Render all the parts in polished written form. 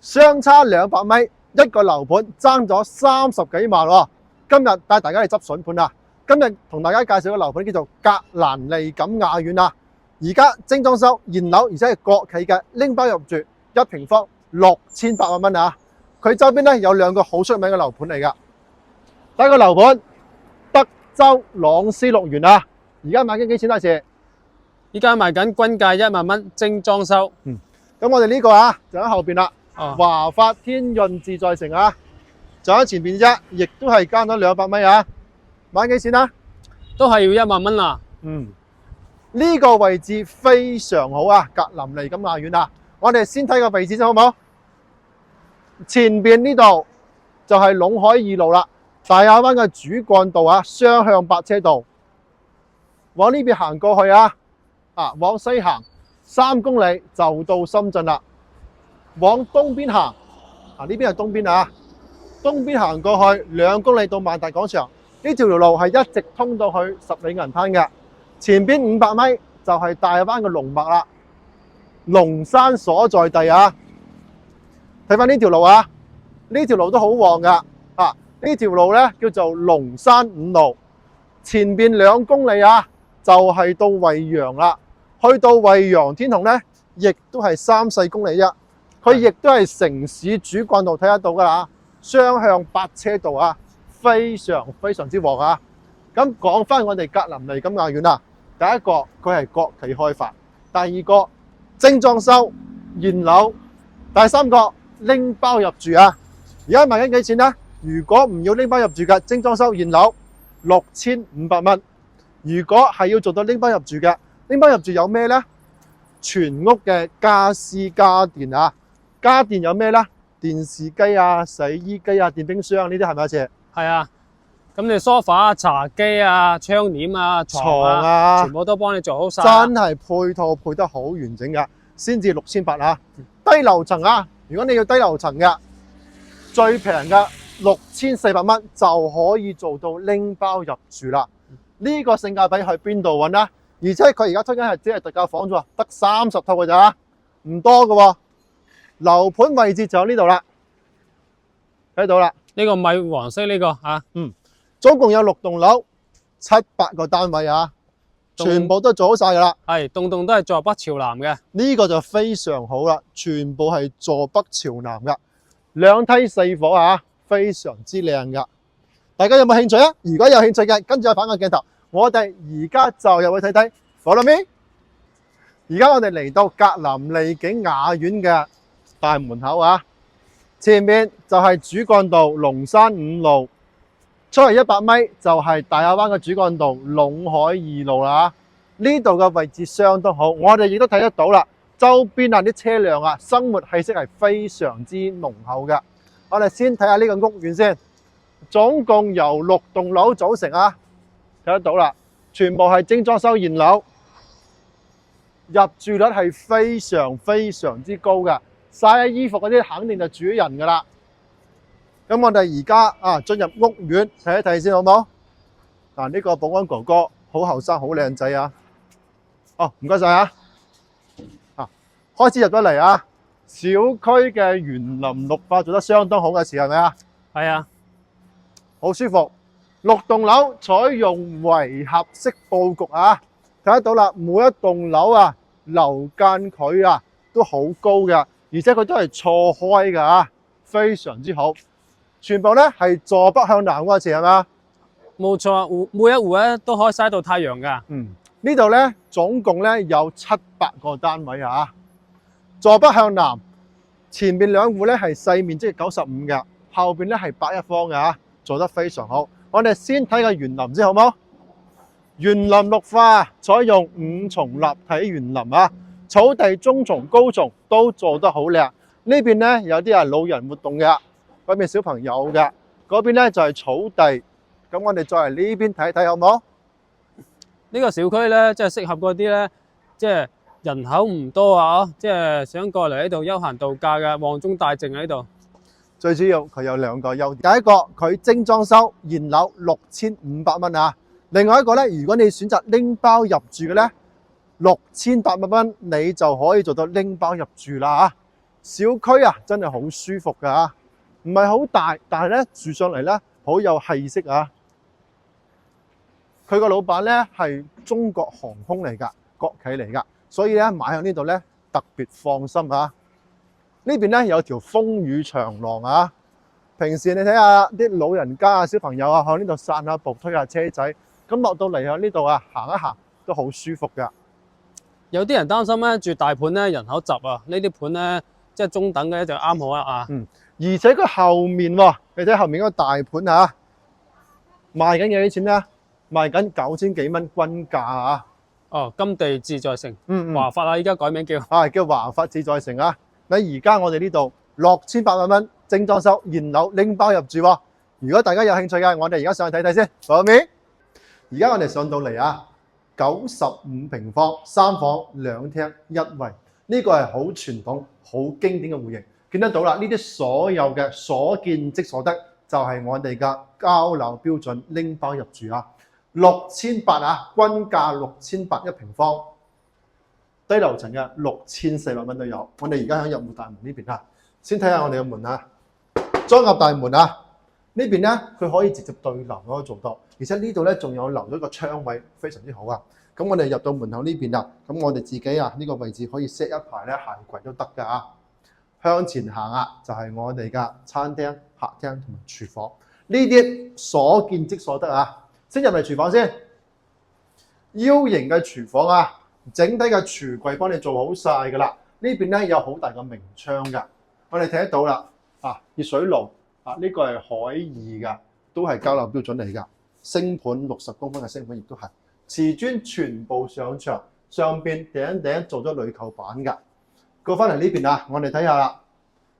相差200米，一個樓盤爭咗30幾萬喎。今日帶大家去執筍盤啦。今日同大家介紹個樓盤叫做格蘭利錦雅苑啊。而家精裝修現樓，而且係國企嘅，拎包入住，1平方6800蚊啊！佢周邊咧有2個好出名嘅樓盤嚟噶。第一個樓盤德州朗斯綠園啊，而家賣緊幾錢啊？時依家賣緊均價1萬蚊，精裝修。咁我哋呢個啊就喺後邊啦。哦，華發天潤自在城啊，就喺前邊啫，亦都係加咗200米啊。買幾錢啊？都係要1萬蚊啦。呢個位置非常好啊，格林尼錦雅苑啊。我哋先睇個位置先好唔好？前邊呢度就係隴海2路啦，大亞灣嘅主幹道啊，雙向8車道。往呢邊行過去啊，往西行3公里就到深圳啦。往東邊行，呢邊係東邊啊，東邊行過去2公里到萬達廣場。呢條路係一直通到去十里銀灘嘅。前邊500米就係大灣嘅龍脈啦，龍山所在地啊！睇翻呢條路啊，呢條路都好旺噶。呢條路咧叫做龍山5路，前邊2公里啊，就係到惠陽啦。去到惠陽天虹咧，亦都係3-4公里啫。佢亦都係城市主幹道睇得到噶啦，雙向8車道啊，非常之旺啊！咁講翻我哋格林尼錦雅苑啊。第一個佢係國企開發，第二個精裝修現樓，第三個拎包入住啊！而家賣緊幾錢呢？如果唔要拎包入住嘅精裝修現樓6500蚊，如果係要做到拎包入住嘅，拎包入住有咩呢？全屋嘅家私家電啊，家電有咩呢？電視機啊、洗衣機啊、電冰箱呢啲係咪啊？姐係啊。咁你梳化、茶几啊、窗簾啊、床啊，全部都幫你做好晒。真係配套配得好完整㗎，先至6800啊！低樓層啊，如果你要低樓層嘅，最平嘅6400蚊就可以做到拎包入住啦。呢個性價比去邊度揾啊？而且佢而家推緊係只係特價房啫喎，得30套㗎咋，唔多㗎喎。樓盤位置就喺呢度啦，睇到啦。呢個米黃色呢個啊，總共有6棟樓，700個單位啊，全部都做好晒㗎啦。係棟棟都係坐北朝南嘅。呢個就非常好啦，全部係坐北朝南㗎，2梯4房啊，非常之靚㗎。大家有冇興趣啊？如果有興趣嘅，跟住我反個鏡頭，我哋而家就入去睇睇。Follow me。而家我哋嚟到格林利錦雅苑嘅大門口啊，前面就係主幹道龍山5路。出嚟100米就係大亞灣嘅主幹道隴海2路啦。呢度嘅位置相當好，我哋亦都睇得到啦。周邊啊啲車輛啊，生活氣息係非常之濃厚嘅。我哋先睇下呢個屋苑先，總共由6棟樓組成啊，睇得到啦，全部係精裝修現樓，入住率係非常之高嘅。曬衣服嗰啲肯定就住咗人噶啦。咁我哋而家進入屋苑睇一睇先好唔好？嗱，呢個保安哥哥好後生，好靚仔啊！哦，唔該晒啊！開始入咗嚟啊！小區嘅園林綠化做得相當好嘅時候係咪啊？係啊，好舒服。6棟樓採用圍合式佈局啊，睇得到啦，每一棟樓啊樓間距啊都好高嘅，而且佢都係錯開嘅啊，非常之好。全部咧係坐北向南嗰個詞係嘛？冇錯，每一戶咧都可以曬到太陽㗎。呢度咧總共咧有700個單位啊，坐北向南。前面2戶咧係細面積95嘅，後邊咧係8一方嘅啊，做得非常好。我哋先睇個園林先好唔好？園林綠化採用5重立體園林啊，草地、中松、高松都做得好靚。呢邊咧有啲係老人活動嘅。嗰邊小朋友嘅，嗰邊咧就係草地。咁我哋再嚟呢邊睇睇好唔好？呢個小區咧，即係適合嗰啲咧，即係人口唔多啊，即係想過嚟呢度休閒度假嘅，旺中帶靜喺度。最主要佢有2個優點，第一個佢精裝修現樓6500蚊啊。另外一個咧，如果你選擇拎包入住嘅咧，6800蚊你就可以做到拎包入住啦啊。小區啊，真係好舒服㗎嚇，唔係好大，但係咧住上嚟咧好有氣息啊！佢個老闆咧係中國航空嚟㗎，國企嚟㗎，所以咧買喺呢度咧特別放心啊！呢邊咧有條風雨長廊啊！平時你睇下啲老人家啊、小朋友啊，喺呢度散下步、推下車仔，咁落到嚟喺呢度啊，行一行都好舒服㗎。有啲人擔心咧住大盤咧人口雜啊，呢啲盤咧即係中等嘅就啱好啦啊。而且佢後面喎，你睇後面嗰個大盤啊，賣緊幾錢咧？賣緊9000幾蚊均價啊！哦，金地自在城，嗯華發啊，依家改名叫叫華發自在城啊！你而家我哋呢度6800蚊精裝修現樓拎包入住喎。如果大家有興趣嘅，我哋而家上去睇睇先。左面，而家我哋上到嚟啊，95平方，3房2廳1衛，呢個係好傳統、好經典嘅戶型。見得到啦，呢啲所有嘅所見即所得，就係我哋嘅交樓標準拎包入住啊！6800啊，均價6800一平方，低樓層嘅6400蚊都有。我哋而家喺入戶大門呢邊啊，先睇下我哋嘅門啊，裝入大門啊，呢邊咧佢可以直接對流可以做到，而且呢度咧仲有留咗個窗位，非常之好啊！咁我哋入到門口呢邊啦，咁我哋自己啊呢個位置可以 set 一排咧鞋櫃都得㗎啊！向前行啊，就係我哋嘅餐廳、客廳同埋廚房，呢啲所見即所得啊！先入嚟廚房先，U 型嘅廚房啊，整體嘅廚櫃幫你做好晒㗎啦。呢邊咧有好大個明窗㗎，我哋睇得到啦。啊，熱水爐啊，呢個係海爾㗎，都係交樓標準嚟㗎。星盤60公分嘅星盤亦都係，瓷磚全部上牆，上邊頂做咗鋁扣板㗎。過翻嚟呢邊啊，我哋睇下啦。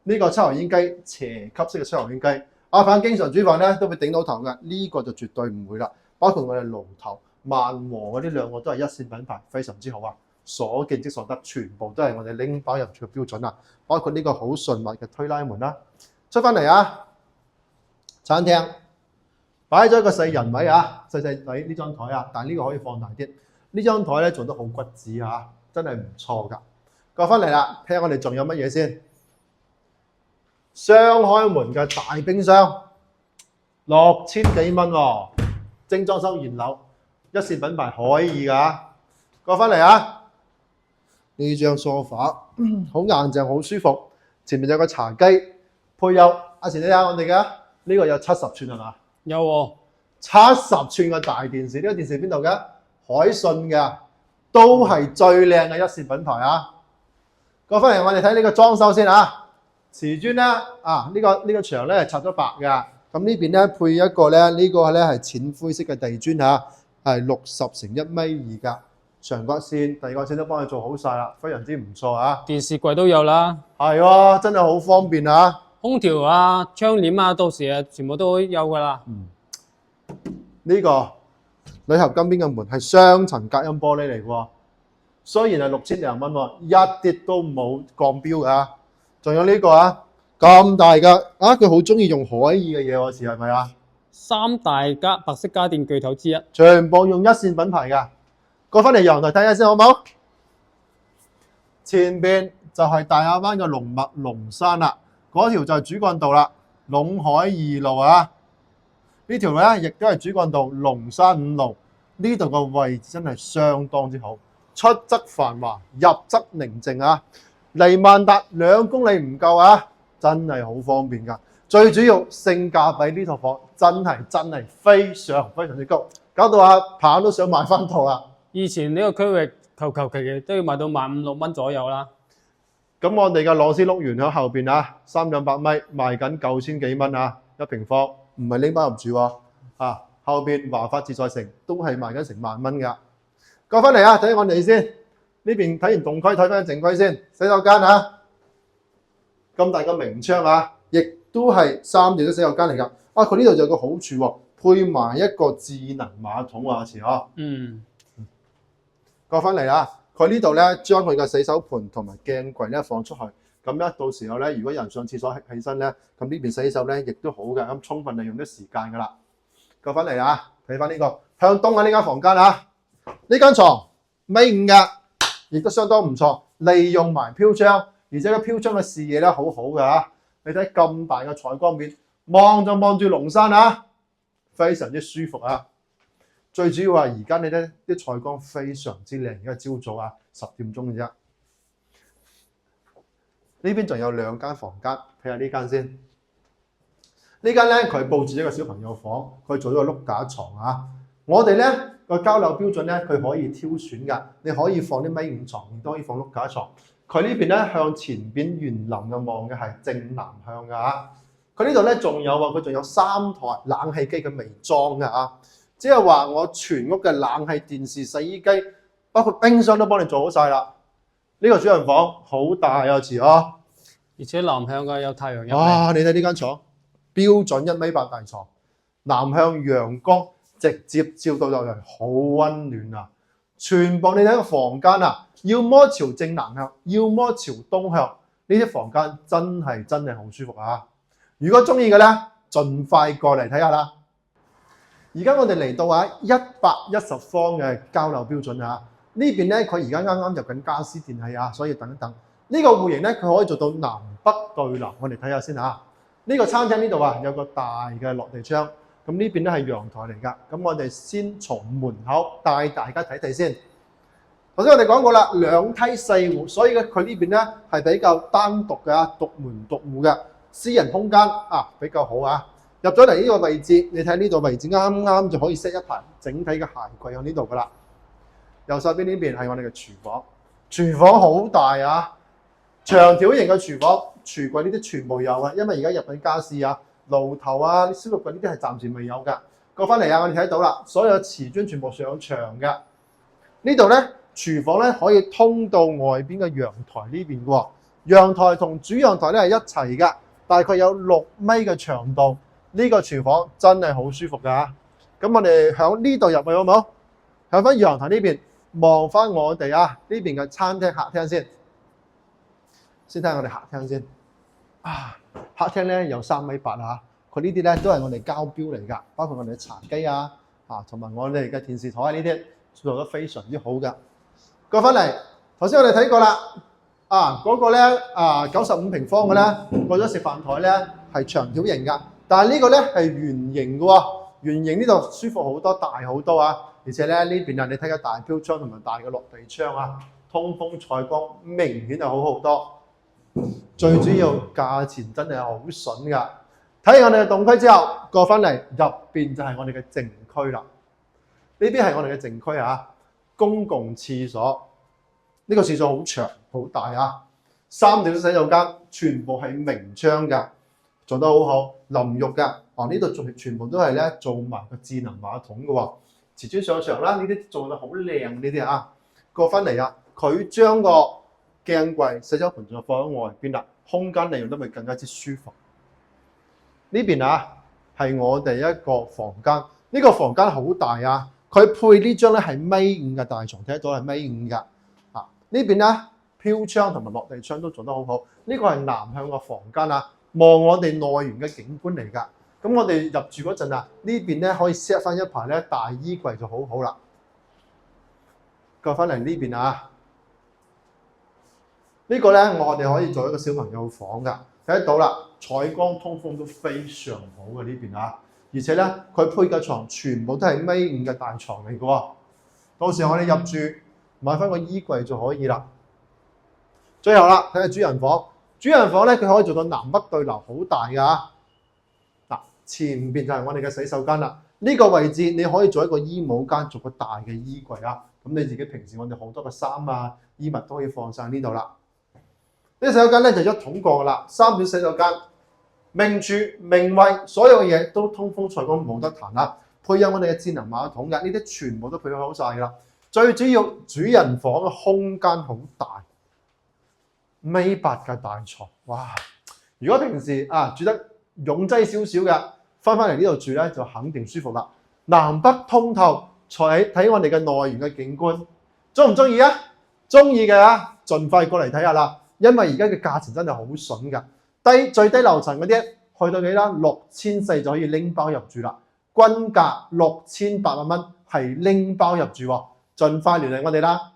呢個抽油煙機斜吸式嘅抽油煙機，阿凡經常煮飯咧都會頂到頭嘅，呢個就絕對唔會啦。包括我哋爐頭、萬和嗰啲兩個都係一線品牌，非常之好啊！所見即所得，全部都係我哋拎包入住嘅標準啊！包括呢個好順滑嘅推拉門啦。出翻嚟啊，餐廳擺咗一個細人位啊，細細底呢張台啊，但係呢個可以放大啲。呢張台咧做得好骨子啊，真係唔錯㗎。過翻嚟啦，睇下我哋仲有乜嘢先。雙開門嘅大冰箱，6000幾蚊喎，精裝修現樓，一線品牌可以㗎。過翻嚟啊，呢張梳化好硬淨，好舒服。前面有個茶几，配有阿前你睇下我哋嘅呢個有70寸係嘛？有喎，70寸嘅大電視，呢個電視邊度嘅？海信嘅，都係最靚嘅一線品牌啊！過翻嚟我哋睇呢個裝修先啊。瓷磚咧啊，呢個牆咧係擦咗白㗎，咁呢邊咧配一個咧呢個咧係淺灰色嘅地磚嚇，係60×1.2米㗎，牆角線、第二個線都幫你做好晒啦，非常之唔錯啊！電視櫃都有啦，係喎，真係好方便啊！空調啊、窗簾啊，到時啊全部都有㗎啦。呢個鋁合金邊嘅門係雙層隔音玻璃嚟喎，雖然係6000零蚊喎，一啲都冇降標㗎。仲有呢個啊，咁大㗎啊！佢好中意用海爾嘅嘢喎，是係咪啊3大白色家電巨頭之一，全部用一線品牌㗎。過翻嚟陽台睇下先好唔好？前邊就係大亞灣嘅龍脈龍山啦，嗰條就係主幹道啦，隴海2路啊。呢條咧亦都係主幹道龍山5路，呢度個位置真係相當之好，出則繁華，入則寧靜啊！離萬達2公里唔夠啊，真係好方便㗎。最主要性價比，呢套房真係非常之高，搞到阿鵬都想買翻套啊！以前呢個區域求其都要賣到15,000-16,000蚊左右啦。咁我哋嘅朗斯碌園喺後邊啊，300米賣緊9000幾蚊啊，一平方，唔係拎包入住喎。啊，後邊華發自在城都係賣緊成萬蚊㗎。過翻嚟啊，睇下我哋先。呢邊睇完動區，睇翻靜區先。洗手間啊，咁大個明窗啊，亦都係3條嘅洗手間嚟㗎。啊，佢呢度就有個好處喎，配埋一個智能馬桶啊，前呵。過翻嚟啊，佢呢度咧將佢嘅洗手盤同埋鏡櫃咧放出去，咁咧到時候咧，如果有人上廁所起身咧，咁呢邊洗手咧亦都好嘅，咁充分利用啲時間㗎啦。過翻嚟啊，睇翻呢個向東嘅呢間房間啊，呢間床米5㗎。亦都相當唔錯，利用埋飄窗，而且個飄窗嘅視野咧好好嘅嚇。你睇咁大嘅採光面，望就望住龍山啊，非常之舒服啊！最主要而家你睇啲採光非常之靚，而家朝早啊10點鐘嘅啫。呢邊仲有2間房間，睇下呢間先。呢間咧佢佈置一個小朋友房，佢做咗個碌架床啊。我哋咧個交樓標準咧，佢可以挑選㗎，你可以放啲米五床，亦都可以放碌架床。佢呢邊咧向前邊園林嘅望嘅係正南向㗎嚇。佢呢度咧仲有佢仲有3台冷氣機嘅微裝㗎嚇，即係話我全屋嘅冷氣、電視、洗衣機，包括冰箱都幫你做好晒啦。呢個主人房好大啊，池啊！而且南向嘅有太陽入嚟。哇！你睇呢間床，標準1.8米大床，南向陽光直接照到入嚟，好溫暖啊！全部你睇個房間啊，要麼朝正南向，要麼朝東向，呢啲房間真係好舒服啊！如果中意嘅咧，盡快過嚟睇下啦。而家我哋嚟到110方嘅交樓標準啊！呢邊咧佢而家啱啱入緊家私電器啊，所以等一等。呢個戶型咧佢可以做到南北對流，我哋睇下先嚇。呢個餐廳呢度啊有個大嘅落地窗，咁呢邊咧係陽台嚟㗎。咁我哋先從門口帶大家睇睇先。頭先我哋講過啦，2梯4戶，所以咧佢呢邊咧係比較單獨嘅獨門獨戶嘅私人空間啊，比較好啊。入咗嚟呢個位置，你睇呢度位置啱啱就可以 set 一排整體嘅鞋櫃喺呢度㗎啦。右手邊呢邊係我哋嘅廚房，廚房好大啊，長條形嘅廚房，廚櫃呢啲全部有啊，因為而家入緊家私啊，爐頭啊、燒肉櫃呢啲係暫時未有㗎。過翻嚟啊，我哋睇到啦，所有瓷磚全部上牆嘅。呢度咧廚房咧可以通到外邊嘅陽台呢邊嘅喎，陽台同主陽台咧係一齊㗎，大概有6米嘅長度。呢個廚房真係好舒服㗎。咁我哋響呢度入去好唔好？向翻陽台呢邊望翻我哋呢邊嘅餐廳客廳先。先睇下我哋客廳先。客廳咧有3.8米啊！佢呢啲咧都係我哋膠標嚟㗎，包括我哋嘅茶几同埋我哋嘅電視台呢啲做得非常之好㗎。過翻嚟，頭先我哋睇過啦。嗰個咧95平方嘅咧，過咗食飯台咧係長條形㗎，但係呢個咧係圓形嘅喎。圓形呢度舒服好多，大好多啊！而且咧呢邊你睇下大飄窗同埋大嘅落地窗啊，通風採光明顯係好好多。最主要價錢真係好筍㗎。睇完我哋嘅動區之後，過翻嚟入邊就係我哋嘅靜區啦。呢邊係我哋嘅靜區啊，公共廁所。呢個廁所好長好大啊，3條洗手間全部係明窗㗎，做得好好，淋浴㗎。呢度仲全部都係咧做埋個智能馬桶嘅喎，瓷磚上牆啦，呢啲做得好靚呢啲啊。過翻嚟啊，佢將個鏡櫃、洗手盆就放喺外邊啦，空間利用得咪更加之舒服。呢邊係我哋一個房間，呢個房間好大啊！佢配呢張咧係1.5米嘅大床，睇得到係1.5米㗎。呢邊飄窗同埋落地窗都做得好好。呢個係南向嘅房間啊，望我哋內園嘅景觀嚟㗎。咁我哋入住嗰陣呢邊咧可以 set 翻一排咧大衣櫃就好好啦。過翻嚟呢邊呢個咧我哋可以做一個小朋友房㗎，睇得到啦，採光通風都非常好嘅呢邊而且咧佢配嘅床全部都係1.5米嘅大床嚟嘅喎。到時我哋入住買翻個衣櫃就可以啦。最後啦，睇下主人房，主人房咧佢可以做到南北對流，好大㗎。前邊就係我哋嘅洗手間啦。呢個位置你可以做一個衣帽間，做個大嘅衣櫃啊。咁你自己平時我哋好多嘅衫衣物都可以放晒呢度啦。呢個洗手間咧就一桶過啦，3條洗手間，明柱明衛，所有嘢都通風採光冇得彈啦。配有我哋嘅智能馬桶㗎，呢啲全部都配好晒㗎啦。最主要主人房嘅空間好大，1.8米嘅大床，哇！如果平時住得擁擠少少嘅，翻嚟呢度住咧就肯定舒服啦。南北通透，睇我哋嘅內園嘅景觀，中唔中意啊？中意嘅盡快過嚟睇下啦。因為而家嘅價錢真係好筍㗎，最低樓層嗰啲去到幾啦？6400就可以拎包入住啦，均價6800蚊係拎包入住喎。盡快聯繫我哋啦！